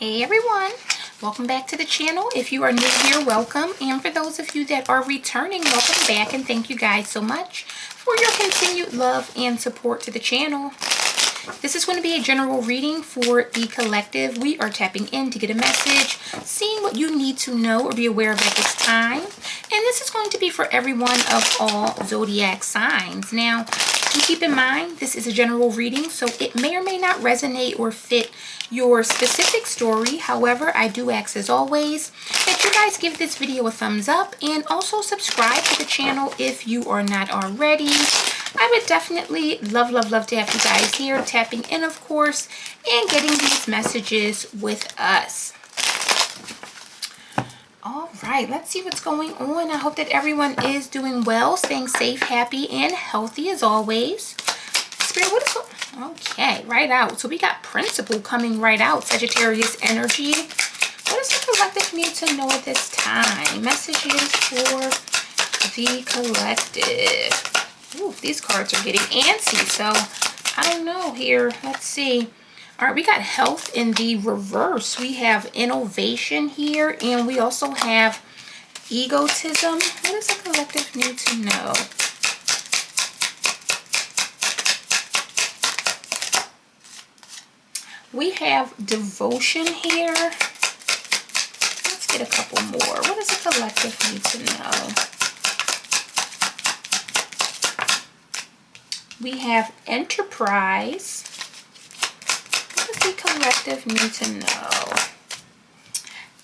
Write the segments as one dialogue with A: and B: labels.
A: Hey everyone, welcome back to the channel. If you are new here, welcome, and for those of you that are returning, welcome back, and thank you guys so much for your continued love and support to the channel. This is going to be a general reading for the collective. We are tapping in to get a message, seeing what you need to know or be aware of at this time, and this is going to be for everyone of all zodiac signs. Now, keep in mind, this is a general reading, so it may or may not resonate or fit your specific story. However, I do ask, as always, that you guys give this video a thumbs up and also subscribe to the channel if you are not already. I would definitely love to have you guys here, tapping in, of course, and getting these messages with us. All right, let's see what's going on. I hope that everyone is doing well, staying safe, happy, and healthy as always. Spirit, what is going on? Okay, right out. So we got Principle coming right out, Sagittarius energy. What does the collective need to know at this time? Messages for the collective. Ooh, these cards are getting antsy, so I don't know here. Let's see. All right, we got health in the reverse. We have innovation here, and we also have egotism. What does the collective need to know? We have devotion here. Let's get a couple more. What does the collective need to know? We have enterprise. What does the collective need to know?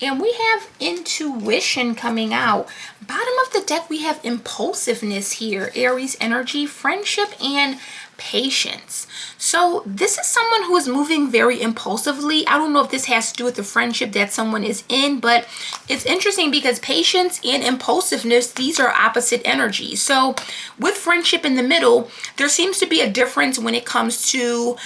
A: And we have intuition coming out. Bottom of the deck, we have impulsiveness here. Aries energy, friendship, and patience. So this is someone who is moving very impulsively. I don't know if this has to do with the friendship that someone is in, but it's interesting because patience and impulsiveness, these are opposite energies. So with friendship in the middle, there seems to be a difference when it comes to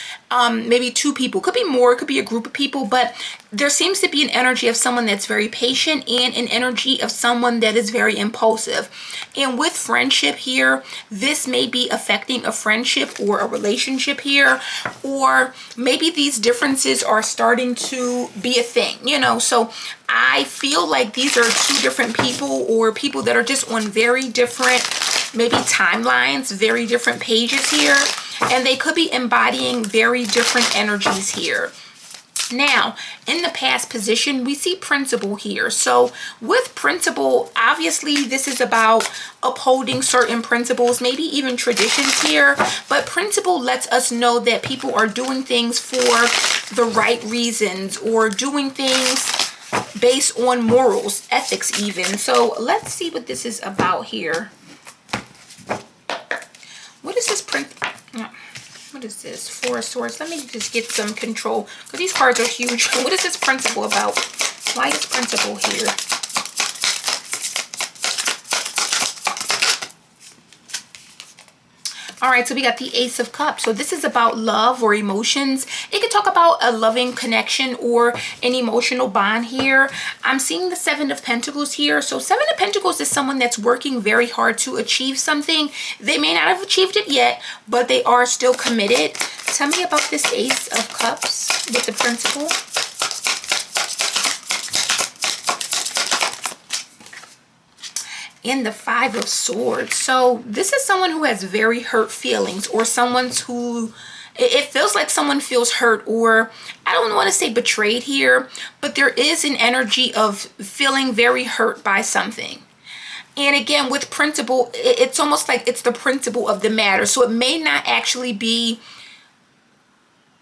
A: maybe two people. Could be more, could be a group of people, but there seems to be an energy of someone that's very patient and an energy of someone that is very impulsive. And with friendship here, this may be affecting a friendship or a relationship here, or maybe these differences are starting to be a thing, you know. So I feel like these are two different people, or people that are just on very different, maybe timelines, very different pages here, and they could be embodying very different energies here. Now, in the past position, we see principle here. So with principle, obviously this is about upholding certain principles, maybe even traditions here. But principle lets us know that people are doing things for the right reasons, or doing things based on morals, ethics even. So let's see what this is about here. What is this principle? What is this? Four of Swords. Let me just get some control, because these cards are huge. What is this principle about? Why is principle here? All right, so we got the Ace of Cups. So this is about love or emotions. It could talk about a loving connection or an emotional bond here. I'm seeing the Seven of Pentacles here. So Seven of Pentacles is someone that's working very hard to achieve something. They may not have achieved it yet, but they are still committed. Tell me about this Ace of Cups with the principle. And the Five of Swords. So this is someone who has very hurt feelings, or someone's who, it feels like someone feels hurt, or I don't want to say betrayed here, but there is an energy of feeling very hurt by something. And again, with principle, it's almost like it's the principle of the matter. So it may not actually be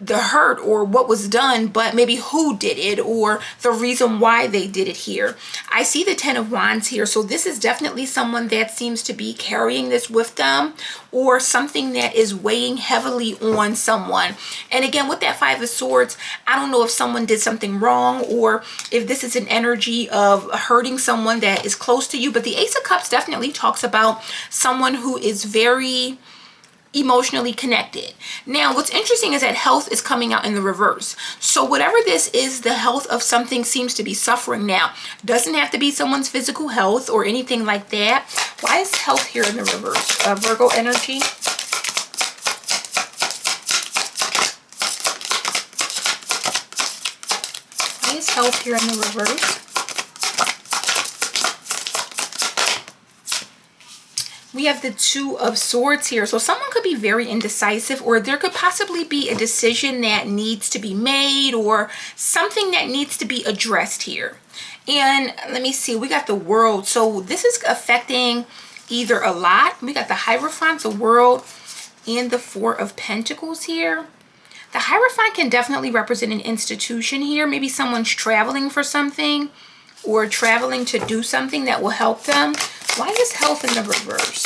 A: the hurt or what was done, but maybe who did it, or the reason why they did it here. I see the Ten of Wands here. So this is definitely someone that seems to be carrying this with them, or something that is weighing heavily on someone. And again, with that Five of Swords, I don't know if someone did something wrong, or if this is an energy of hurting someone that is close to you. But the Ace of Cups definitely talks about someone who is very emotionally connected. Now, what's interesting is that health is coming out in the reverse. So whatever this is, the health of something seems to be suffering now. Doesn't have to be someone's physical health or anything like that. Why is health here in the reverse? Virgo energy. is health here in the reverse? We have the Two of Swords here. So someone could be very indecisive, or there could possibly be a decision that needs to be made or something that needs to be addressed here. And let me see, we got the World. So this is affecting either a lot. We got the Hierophant, the World, and the Four of Pentacles here. The Hierophant can definitely represent an institution here. Maybe someone's traveling for something or traveling to do something that will help them. Why is health in the reverse?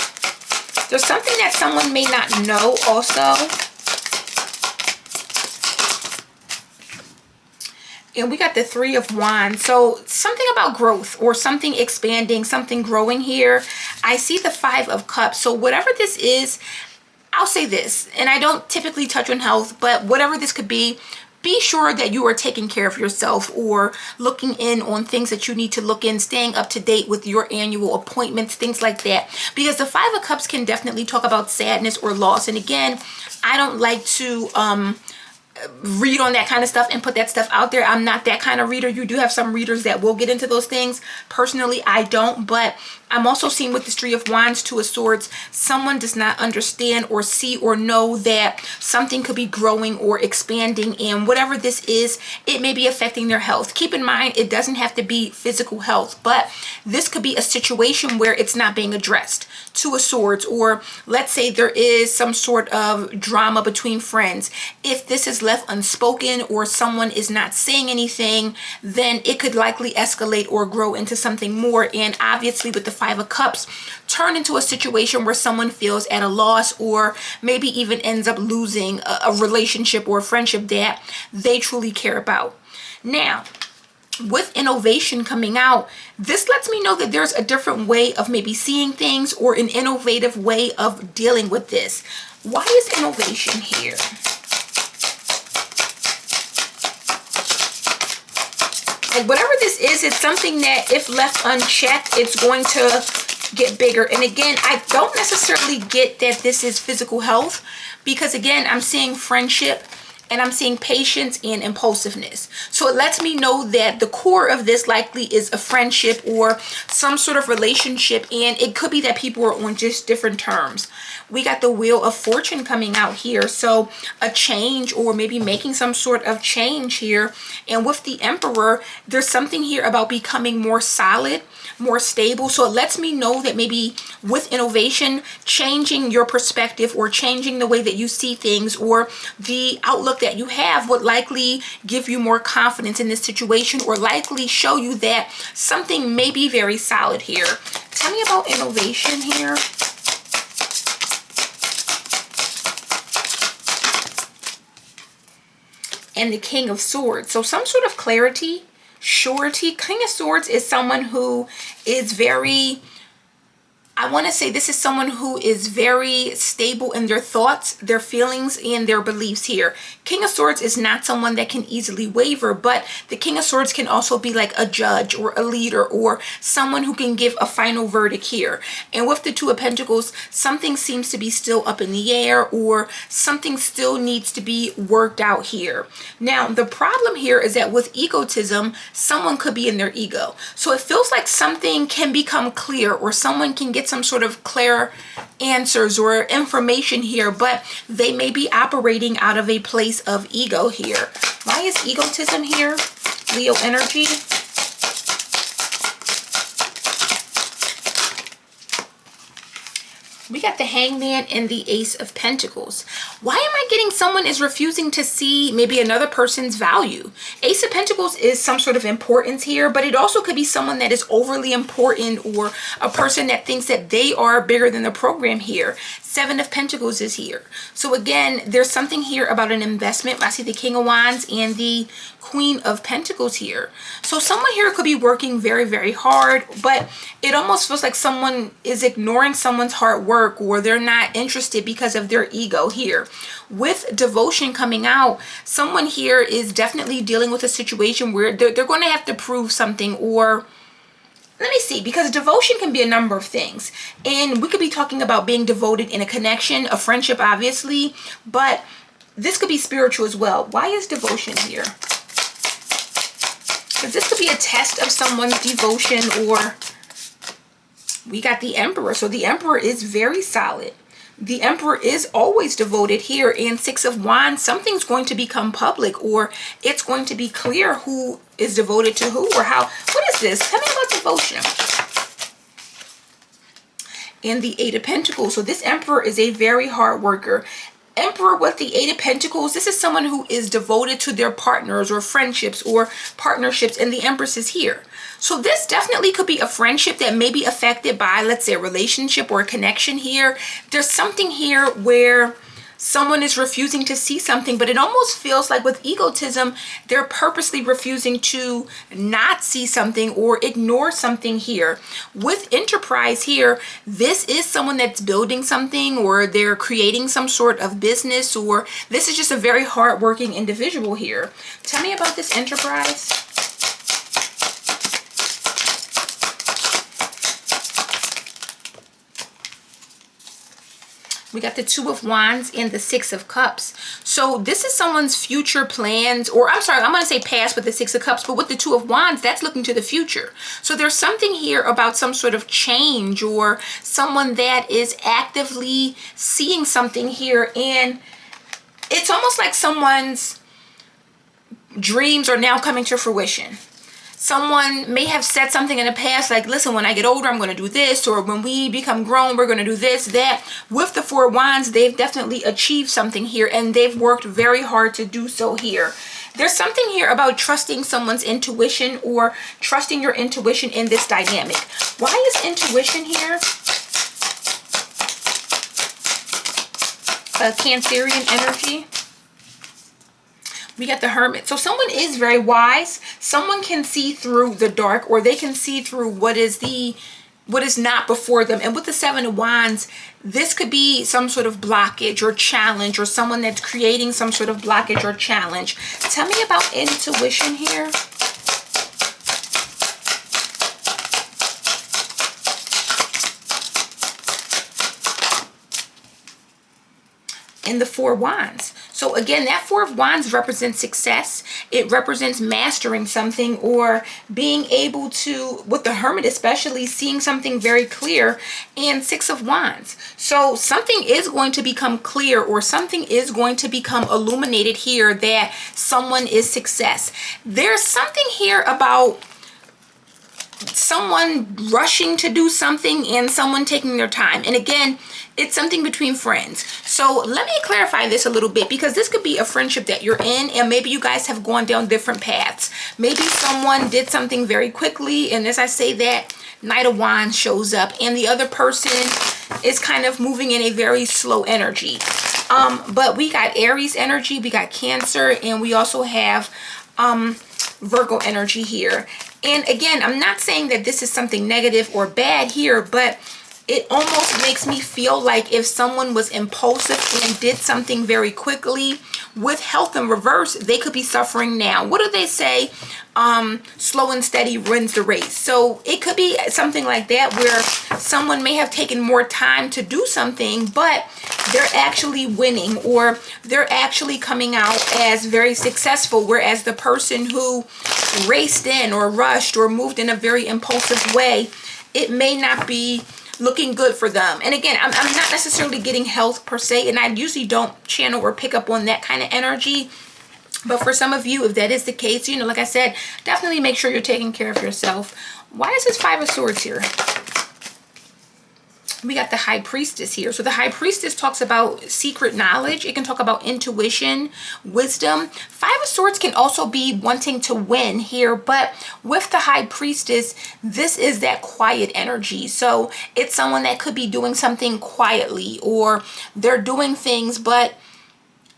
A: There's something that someone may not know also. And we got the Three of Wands. So something about growth or something expanding, something growing here. I see the Five of Cups. So whatever this is, I'll say this, and I don't typically touch on health, but whatever this could be sure that you are taking care of yourself or looking in on things that you need to look in, staying up to date with your annual appointments, things like that. Because the Five of Cups can definitely talk about sadness or loss. And again, I don't like to read on that kind of stuff and put that stuff out there. I'm not that kind of reader. You do have some readers that will get into those things. Personally, I don't, but I'm also seeing with the Three of Wands, Two of Swords, someone does not understand or see or know that something could be growing or expanding, and whatever this is, it may be affecting their health. Keep in mind, it doesn't have to be physical health, but this could be a situation where it's not being addressed. Two of Swords, or let's say there is some sort of drama between friends. If this is left unspoken or someone is not saying anything, then it could likely escalate or grow into something more. And obviously with the Five of Cups, turn into a situation where someone feels at a loss or maybe even ends up losing a relationship or a friendship that they truly care about. Now, with innovation coming out, this lets me know that there's a different way of maybe seeing things or an innovative way of dealing with this. Why is innovation here? Like whatever this is, it's something that if left unchecked, it's going to get bigger. And again, I don't necessarily get that this is physical health, because again, I'm seeing friendship and I'm seeing patience and impulsiveness. So it lets me know that the core of this likely is a friendship or some sort of relationship, and it could be that people are on just different terms. We got the Wheel of Fortune coming out here, so a change or maybe making some sort of change here. And with the Emperor, there's something here about becoming more solid, more stable. So it lets me know that maybe with innovation, changing your perspective or changing the way that you see things or the outlook that you have would likely give you more confidence in this situation, or likely show you that something may be very solid here. Tell me about innovation here. And the King of Swords. So some sort of clarity, surety. King of Swords is someone who is very, I want to say this is someone who is very stable in their thoughts, their feelings, and their beliefs here. King of Swords is not someone that can easily waver, but the King of Swords can also be like a judge or a leader or someone who can give a final verdict here. And with the Two of Pentacles, something seems to be still up in the air, or something still needs to be worked out here. Now, the problem here is that with egotism, someone could be in their ego. So it feels like something can become clear, or someone can get some sort of clear answers or information here, but they may be operating out of a place of ego here. Why is egotism here? Leo energy. We got the Hangman and the Ace of Pentacles. Why am I getting someone is refusing to see maybe another person's value? Ace of Pentacles is some sort of importance here, but it also could be someone that is overly important, or a person that thinks that they are bigger than the program here. Seven of Pentacles is here. So again, there's something here about an investment. I see the King of Wands and the Queen of Pentacles here. So someone here could be working very, very hard, but it almost feels like someone is ignoring someone's hard work, or they're not interested because of their ego here. With Devotion coming out, someone here is definitely dealing with a situation where they're going to have to prove something, or let me see, because devotion can be a number of things. And we could be talking about being devoted in a connection, a friendship, obviously, but this could be spiritual as well. Why is devotion here? Because this could be a test of someone's devotion. Or we got the Emperor. So the Emperor is very solid. The Emperor is always devoted here. And Six of Wands, something's going to become public, or it's going to be clear who is devoted to who or how. What is this? Tell me about devotion. And the Eight of Pentacles. So this Emperor is a very hard worker. Emperor with the Eight of Pentacles, this is someone who is devoted to their partners or friendships or partnerships, and the Empress is here. So this definitely could be a friendship that may be affected by, let's say, a relationship or a connection here. There's something here where someone is refusing to see something, but it almost feels like with egotism, they're purposely refusing to not see something or ignore something here. With enterprise here, this is someone that's building something, or they're creating some sort of business, or this is just a very hardworking individual here. Tell me about this enterprise. We got the Two of Wands and the Six of Cups. So this is someone's future plans, or I'm sorry, I'm going to say past with the Six of Cups, but with the Two of Wands, that's looking to the future. So there's something here about some sort of change, or someone that is actively seeing something here. And it's almost like someone's dreams are now coming to fruition. Someone may have said something in the past like, listen, when I get older, I'm going to do this, or when we become grown, we're going to do this, that. With the Four of Wands, they've definitely achieved something here, and they've worked very hard to do so here. There's something here about trusting someone's intuition, or trusting your intuition in this dynamic. Why is intuition here? Cancerian energy. We got the Hermit. So someone is very wise. Someone can see through the dark, or they can see through what is not before them. And with the Seven of Wands, this could be some sort of blockage or challenge, or someone that's creating some sort of blockage or challenge. Tell me about intuition here. And the Four of Wands. So again, that Four of Wands represents success. It represents mastering something, or being able to, with the Hermit especially, seeing something very clear. And Six of Wands. So something is going to become clear, or something is going to become illuminated here, that someone is success. There's something here about someone rushing to do something and someone taking their time. And again, it's something between friends. So let me clarify this a little bit, because this could be a friendship that you're in, and maybe you guys have gone down different paths. Maybe someone did something very quickly, and as I say that, Knight of Wands shows up, and the other person is kind of moving in a very slow energy. But we got Aries energy, we got Cancer, and we also have Virgo energy here. And again, I'm not saying that this is something negative or bad here, but it almost makes me feel like if someone was impulsive and did something very quickly, with health in reverse, they could be suffering now. What do they say? Slow and steady wins the race. So it could be something like that, where someone may have taken more time to do something, but they're actually winning, or they're actually coming out as very successful, whereas the person who raced in or rushed or moved in a very impulsive way, it may not be looking good for them. And again, I'm not necessarily getting health per se, and I usually don't channel or pick up on that kind of energy. But for some of you, if that is the case, you know, like I said, definitely make sure you're taking care of yourself. Why is this Five of Swords here? We got the High Priestess here. So the High Priestess talks about secret knowledge. It can talk about intuition, wisdom. Five of Swords can also be wanting to win here, but with the High Priestess, this is that quiet energy. So it's someone that could be doing something quietly, or they're doing things, but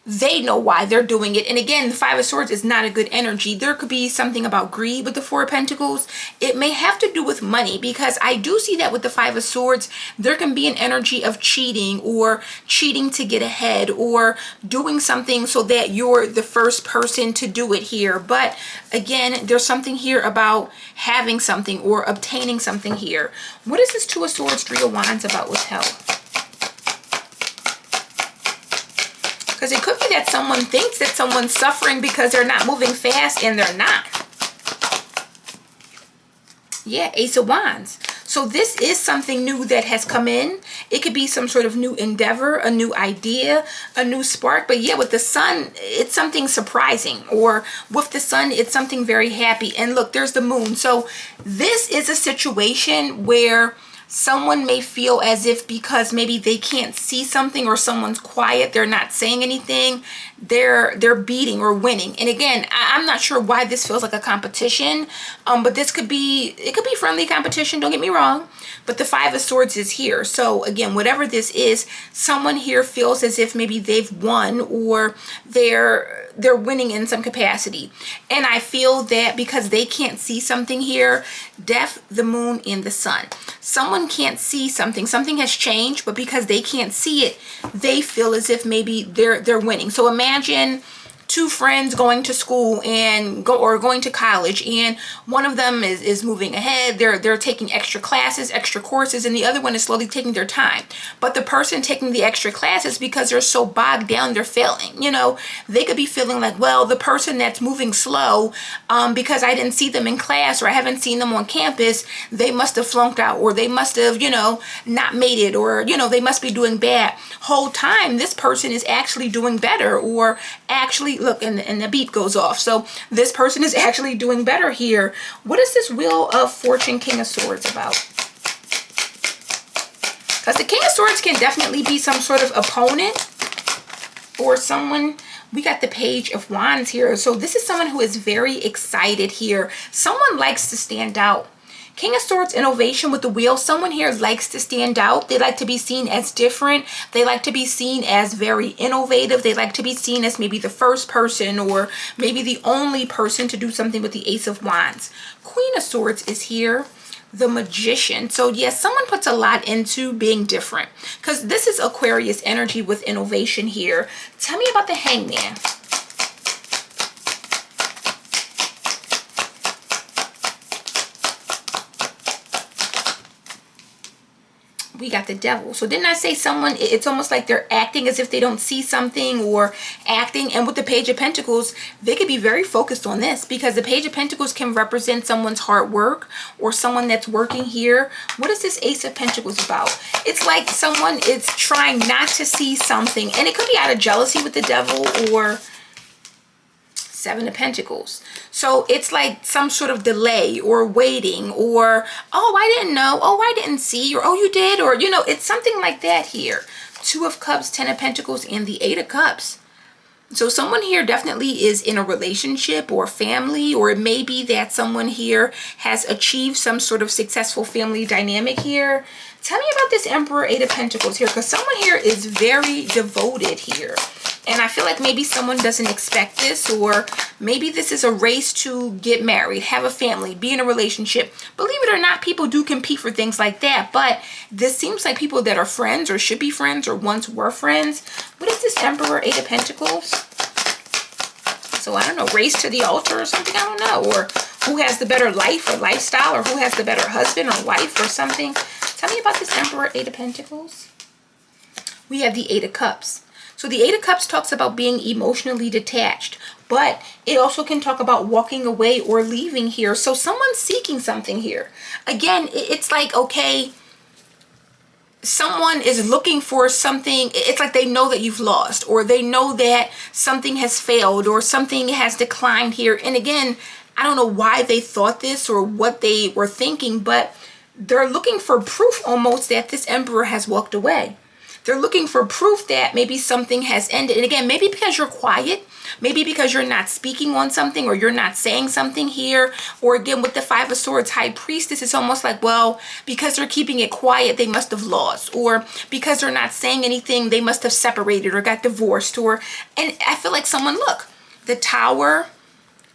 A: they know why they're doing it. And again, the Five of Swords is not a good energy. There could be something about greed with the Four of Pentacles. It may have to do with money, because I do see that with the Five of Swords, there can be an energy of cheating, or cheating to get ahead, or doing something so that you're the first person to do it here. But again, there's something here about having something or obtaining something here. What is this Two of Swords, Three of Wands about with health? Because it could be that someone thinks that someone's suffering because they're not moving fast, and they're not. Yeah, Ace of Wands. So this is something new that has come in. It could be some sort of new endeavor, a new idea, a new spark. But yeah, with the sun, it's something surprising. Or with the sun, it's something very happy. And look, there's the moon. So this is a situation where someone may feel as if because maybe they can't see something, or someone's quiet, they're not saying anything, they're beating or winning. And again, I'm not sure why this feels like a competition, but it could be friendly competition, don't get me wrong, but the Five of Swords is here. So again, whatever this is, someone here feels as if maybe they've won, or they're winning in some capacity. And I feel that because they can't see something here, Death, the moon, and the sun, someone can't see something has changed, but because they can't see it, they feel as if maybe they're winning. So imagine two friends going to school and going to college, and one of them is moving ahead, they're taking extra classes, extra courses, and the other one is slowly taking their time. But the person taking the extra classes, because they're so bogged down, they're failing. You know, they could be feeling like, well, the person that's moving slow, because I didn't see them in class, or I haven't seen them on campus, they must have flunked out, or they must have, you know, not made it, or, you know, they must be doing bad. Whole time this person is actually doing better, or actually, look, and the beep goes off. So this person is actually doing better here. What is this Wheel of Fortune, King of Swords about? Because the King of Swords can definitely be some sort of opponent, or someone. We got the Page of Wands here. So this is someone who is very excited here. Someone likes to stand out. King of Swords, innovation with the wheel. Someone here likes to stand out. They like to be seen as different. They like to be seen as very innovative. They like to be seen as maybe the first person, or maybe the only person to do something with the Ace of Wands. Queen of Swords is here. The Magician. So yes, someone puts a lot into being different, because this is Aquarius energy with innovation here. Tell me about the Hangman. We got the Devil. So didn't I say someone, it's almost like they're acting as if they don't see something, or acting. And with the Page of Pentacles, they could be very focused on this, because the Page of Pentacles can represent someone's hard work, or someone that's working here. What is this Ace of Pentacles about? It's like someone is trying not to see something, and it could be out of jealousy with the Devil, or Seven of Pentacles. So it's like some sort of delay, or waiting, or, oh, I didn't know, oh, I didn't see, or oh, you did, or, you know, it's something like that here. Two of Cups, Ten of Pentacles, and the Eight of Cups. So someone here definitely is in a relationship or family, or it may be that someone here has achieved some sort of successful family dynamic here. Tell me about this Emperor, Eight of Pentacles here, because someone here is very devoted here. And I feel like maybe someone doesn't expect this, or maybe this is a race to get married, have a family, be in a relationship. Believe it or not, people do compete for things like that. But this seems like people that are friends, or should be friends, or once were friends. What is this Emperor, Eight of Pentacles? So I don't know, race to the altar or something, I don't know. Or who has the better life or lifestyle, or who has the better husband or wife or something. Tell me about this Emperor, Eight of Pentacles. We have the Eight of Cups. So the Eight of Cups talks about being emotionally detached, but it also can talk about walking away or leaving here. So someone's seeking something here. Again, it's like, okay, someone is looking for something. It's like they know that you've lost, or they know that something has failed, or something has declined here. And again, I don't know why they thought this, or what they were thinking, but they're looking for proof almost that this Emperor has walked away. They're looking for proof that maybe something has ended. And again, maybe because you're quiet, maybe because you're not speaking on something, or you're not saying something here. Or again, with the Five of Swords, High Priestess, it's almost like, well, because they're keeping it quiet, they must have lost. Or because they're not saying anything, they must have separated or got divorced. And I feel like someone, look, the Tower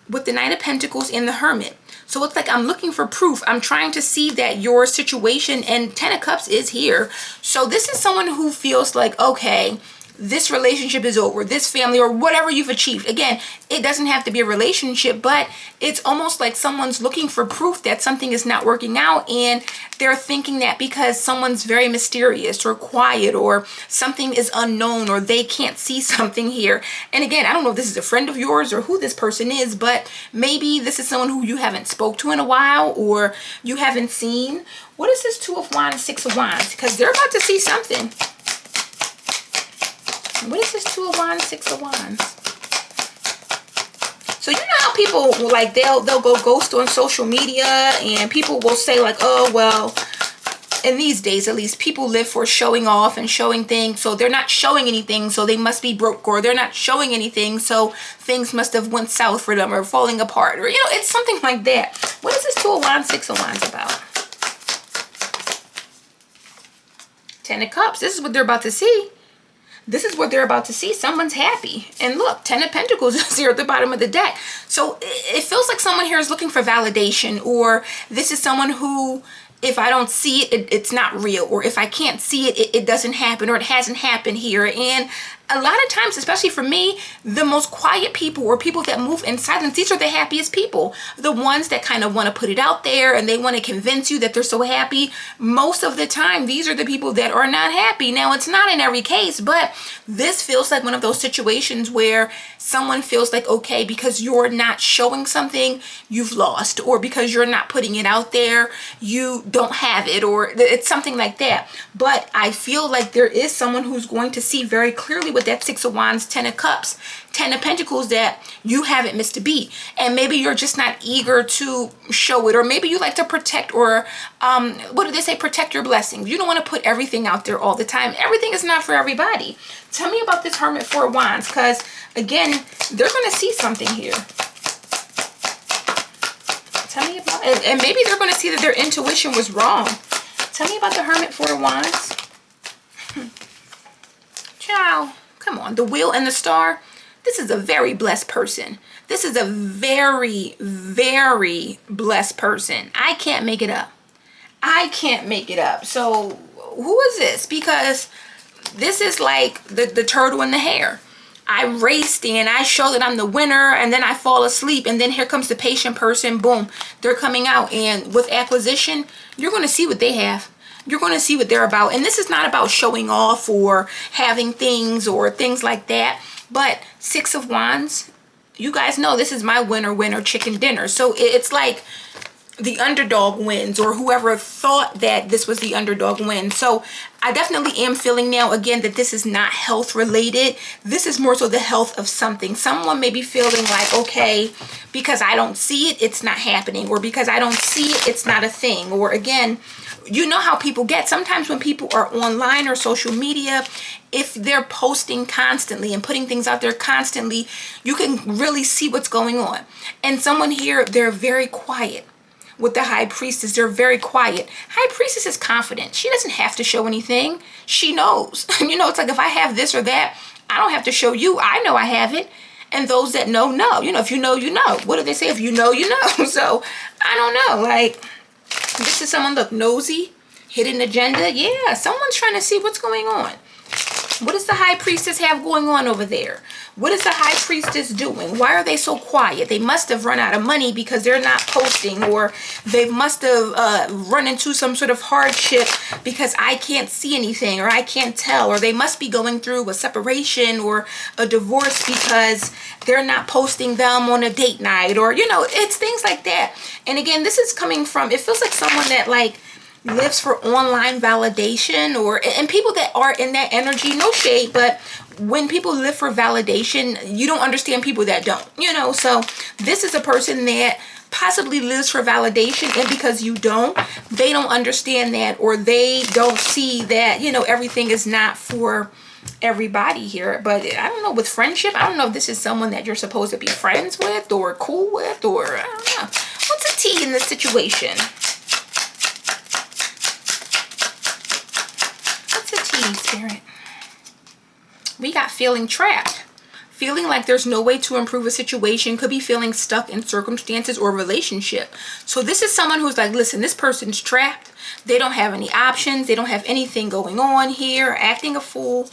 A: with the Knight of Pentacles and the Hermit. So it's like, I'm looking for proof. I'm trying to see that your situation, and Ten of Cups is here. So this is someone who feels like, okay, this relationship is over, this family, or whatever you've achieved. Again, it doesn't have to be a relationship, but it's almost like someone's looking for proof that something is not working out, and they're thinking that because someone's very mysterious or quiet or something is unknown or they can't see something here. And again, I don't know if this is a friend of yours or who this person is, but maybe this is someone who you haven't spoke to in a while or you haven't seen. What is this Two of Wands, Six of Wands? Because they're about to see something. What is this Two of Wands, Six of Wands? So you know how people like they'll go ghost on social media, and people will say like, oh well, in these days at least, people live for showing off and showing things. So they're not showing anything, so they must be broke, or they're not showing anything, so things must have went south for them or falling apart, or it's something like that. What is this Two of Wands, Six of Wands about? Ten of Cups. This is what they're about to see. This is what they're about to see. Someone's happy. And look, Ten of Pentacles is here at the bottom of the deck. So it feels like someone here is looking for validation, or this is someone who, if I don't see it, it's not real, or if I can't see it, it doesn't happen, or it hasn't happened here. And a lot of times, especially for me, the most quiet people or people that move in silence, these are the happiest people. The ones that kind of want to put it out there and they want to convince you that they're so happy. Most of the time, these are the people that are not happy. Now, it's not in every case, but this feels like one of those situations where someone feels like, okay, because you're not showing something, you've lost, or because you're not putting it out there, you don't have it, or it's something like that. But I feel like there is someone who's going to see very clearly with that Six of Wands, Ten of Cups, Ten of Pentacles, that you haven't missed a beat. And maybe you're just not eager to show it, or maybe you like to protect, or what do they say? Protect your blessings. You don't want to put everything out there all the time. Everything is not for everybody. Tell me about this Hermit, Four of Wands, because again, they're going to see something here. Tell me about it. And maybe they're going to see that their intuition was wrong. Tell me about the Hermit, Four of Wands. Ciao. Come on, the Wheel and the Star. This is a very blessed person. This is a very, very blessed person. I can't make it up. I can't make it up. So who is this? Because this is like the turtle and the hare. I raced and I show that I'm the winner, and then I fall asleep, and then here comes the patient person. Boom, they're coming out. And with acquisition, you're going to see what they have. You're going to see what they're about. And this is not about showing off or having things or things like that. But Six of Wands, you guys know this is my winner chicken dinner. So it's like the underdog wins, or whoever thought that this was the underdog wins. So I definitely am feeling now again that this is not health related. This is more so the health of something. Someone may be feeling like, okay, because I don't see it, it's not happening, or because I don't see it, it's not a thing. Or again, you know how people get sometimes when people are online or social media, if they're posting constantly and putting things out there constantly, you can really see what's going on. And someone here, they're very quiet. With the High Priestess, they're very quiet. High Priestess is confident. She doesn't have to show anything. She knows. It's like if I have this or that, I don't have to show you. I know I have it. And those that know, know. If you know, you know. What do they say? If you know, you know. So I don't know. Like, this is someone, look, nosy, hidden agenda. Yeah, someone's trying to see what's going on. What does the High Priestess have going on over there? What is the High Priestess doing? Why are they so quiet? They must have run out of money because they're not posting, or they must have run into some sort of hardship because I can't see anything, or I can't tell, or they must be going through a separation or a divorce because they're not posting them on a date night, or, it's things like that. And again, this is coming from, it feels like someone that like lives for online validation, and people that are in that energy, no shade, but when people live for validation, you don't understand people that don't, so this is a person that possibly lives for validation, and because you don't, they don't understand that, or they don't see that, everything is not for everybody here. But I don't know, with friendship, I don't know if this is someone that you're supposed to be friends with or cool with, or I don't know. What's the tea in this situation? Spirit. We got feeling trapped, feeling like there's no way to improve a situation. Could be feeling stuck in circumstances or relationship. So this is someone who's like, listen, this person's trapped. They don't have any options. They don't have anything going on here, acting a fool.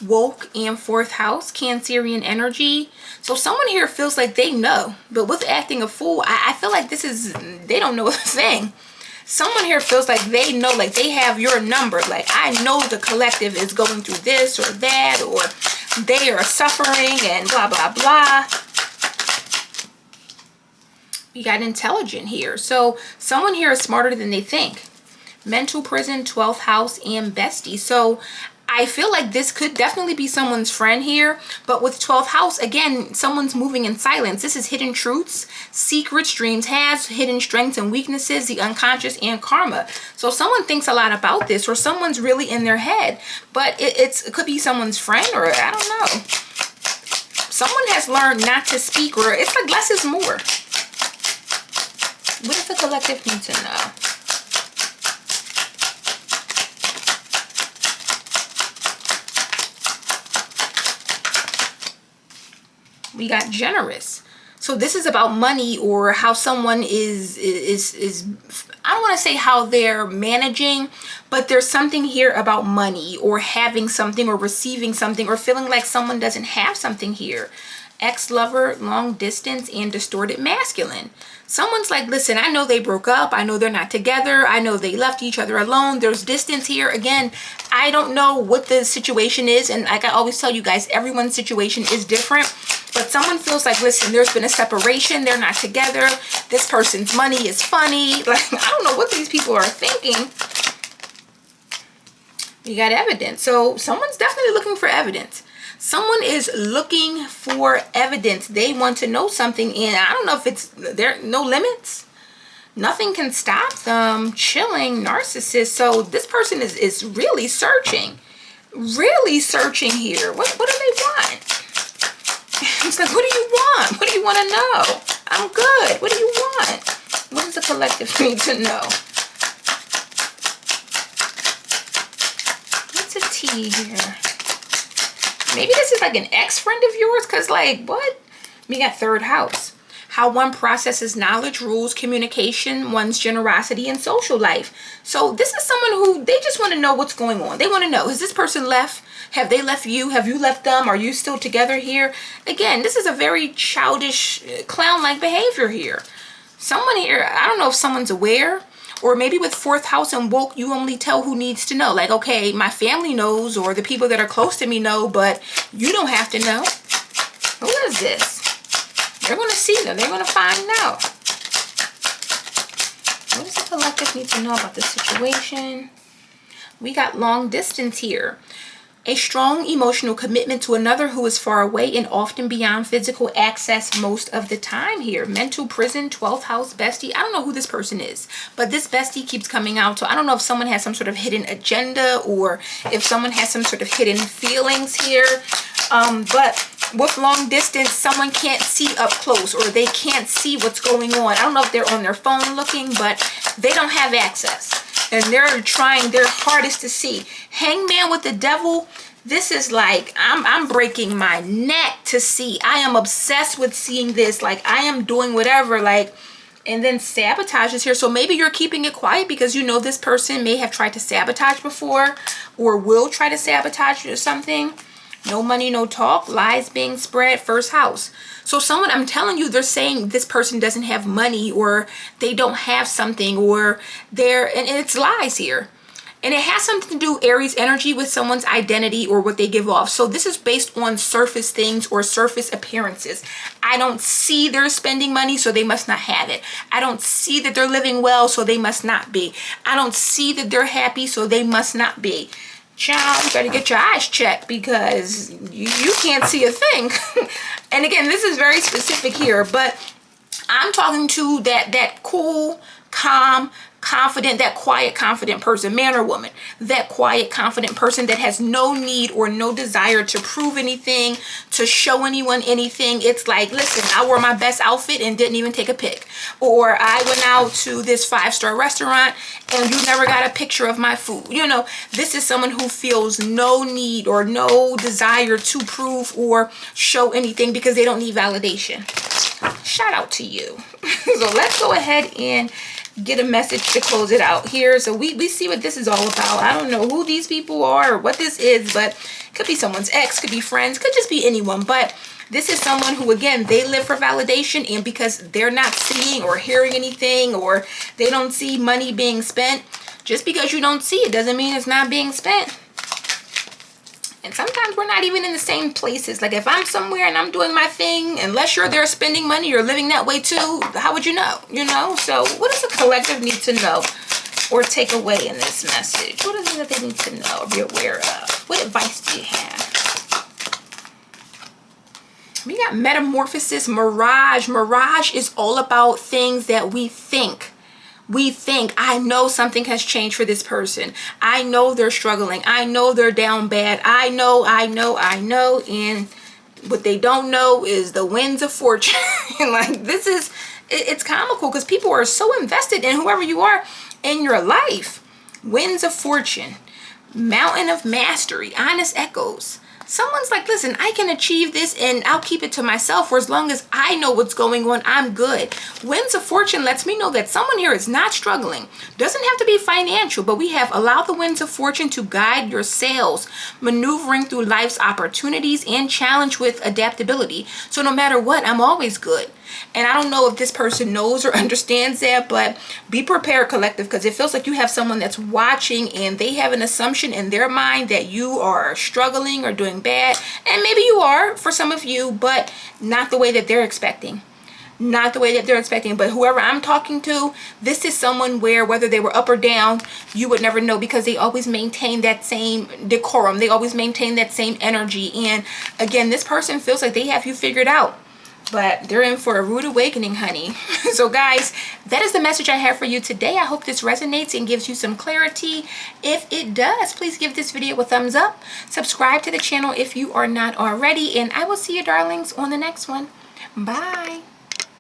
A: woke and fourth house, Cancerian energy. So someone here feels like they know, but with acting a fool, I feel like they don't know a thing. Someone here feels like they know, like they have your number. Like, I know the collective is going through this or that, or they are suffering and blah, blah, blah. We got intelligent here. So someone here is smarter than they think. Mental prison, 12th house, and bestie. So I feel like this could definitely be someone's friend here, but with 12th house, again, someone's moving in silence. This is hidden truths, secrets, dreams, has, hidden strengths and weaknesses, the unconscious, and karma. So someone thinks a lot about this, or someone's really in their head, but it could be someone's friend, or I don't know. Someone has learned not to speak, or it's like less is more. What does the collective need to know? We got generous. So this is about money, or how someone is I don't want to say how they're managing, but there's something here about money, or having something, or receiving something, or feeling like someone doesn't have something here. Ex-lover, long distance, and distorted masculine. Someone's like, listen, I know they broke up. I know they're not together. I know they left each other alone. There's distance here. Again, I don't know what the situation is. And like I always tell you guys, everyone's situation is different. But someone feels like, listen, there's been a separation. They're not together. This person's money is funny. Like, I don't know what these people are thinking. You got evidence. So someone's definitely looking for evidence. Someone is looking for evidence. They want to know something, and I don't know if it's there. No limits. Nothing can stop them. Chilling, narcissist. So this person is really searching here. What do they want? It's like, what do you want? What do you want to know? I'm good. What do you want? What does the collective need to know? What's a T here? Maybe this is like an ex-friend of yours, because like, what? We got third house. How one processes knowledge, rules, communication, one's generosity, and social life. So this is someone who, they just want to know what's going on. They want to know, has this person left? Have they left you? Have you left them? Are you still together here? Again, this is a very childish, clown-like behavior here. Someone here, I don't know if someone's aware. Or maybe with fourth house and woke, you only tell who needs to know. Like, okay, my family knows, or the people that are close to me know, but you don't have to know. What is this? They're going to see them. They're going to find out. What does the collective need to know about this situation? We got long distance here. A strong emotional commitment to another who is far away and often beyond physical access most of the time here. Mental prison, 12th house, bestie. I don't know who this person is, but this bestie keeps coming out. So I don't know if someone has some sort of hidden agenda, or if someone has some sort of hidden feelings here. But with long distance, someone can't see up close, or they can't see what's going on. I don't know if they're on their phone looking, but they don't have access. And they're trying their hardest to see. Hangman with the devil. This is like, I'm breaking my neck to see. I am obsessed with seeing this. Like, I am doing whatever. Like, and then sabotage is here. So maybe you're keeping it quiet because you know this person may have tried to sabotage before, or will try to sabotage or something. No money, no talk. Lies being spread. First house. So someone, I'm telling you, they're saying this person doesn't have money, or they don't have something, or and it's lies here. And it has something to do, Aries energy, with someone's identity or what they give off. So this is based on surface things or surface appearances. I don't see they're spending money, so they must not have it. I don't see that they're living well, so they must not be. I don't see that they're happy, so they must not be. Child, you better get your eyes checked, because you can't see a thing. And again, this is very specific here, but I'm talking to that cool, calm, confident, that quiet, confident person, man or woman, that quiet, confident person that has no need or no desire to prove anything, to show anyone anything. It's like, listen, I wore my best outfit and didn't even take a pic. Or I went out to this 5-star restaurant and you never got a picture of my food. You know, this is someone who feels no need or no desire to prove or show anything because they don't need validation. Shout out to you. So let's go ahead and get a message to close it out here. So we see what this is all about. I don't know who these people are or what this is, but Could be someone's ex, could be friends, could just be anyone. But this is someone who, again, they live for validation, and because they're not seeing or hearing anything, or they don't see money being spent, just because you don't see it doesn't mean it's not being spent. And sometimes we're not even in the same places. Like if I'm somewhere and I'm doing my thing, unless you're there spending money, you're living that way too, how would you know? You know? So what does the collective need to know or take away in this message? What is it that they need to know or be aware of? What advice do you have? We got metamorphosis, mirage. Mirage is all about things that we think. We think, I know something has changed for this person. I know they're struggling. I know they're down bad. I know. And what they don't know is the winds of fortune. Like this is, it's comical because people are so invested in whoever you are in your life. Winds of fortune, mountain of mastery, honest echoes. Someone's like, listen, I can achieve this and I'll keep it to myself for as long as I know what's going on, I'm good. Winds of fortune lets me know that someone here is not struggling. Doesn't have to be financial, but we have allowed the winds of fortune to guide your sails, maneuvering through life's opportunities and challenge with adaptability. So no matter what, I'm always good. And I don't know if this person knows or understands that, but be prepared, collective, because it feels like you have someone that's watching and they have an assumption in their mind that you are struggling or doing bad. And maybe you are for some of you, but not the way that they're expecting. Not the way that they're expecting. But whoever I'm talking to, this is someone where whether they were up or down, you would never know because they always maintain that same decorum. They always maintain that same energy. And again, this person feels like they have you figured out. But they're in for a rude awakening, honey. So guys, that is the message I have for you today. I hope this resonates and gives you some clarity. If it does, please give this video a thumbs up. Subscribe to the channel if you are not already. And I will see you, darlings, on the next one. Bye.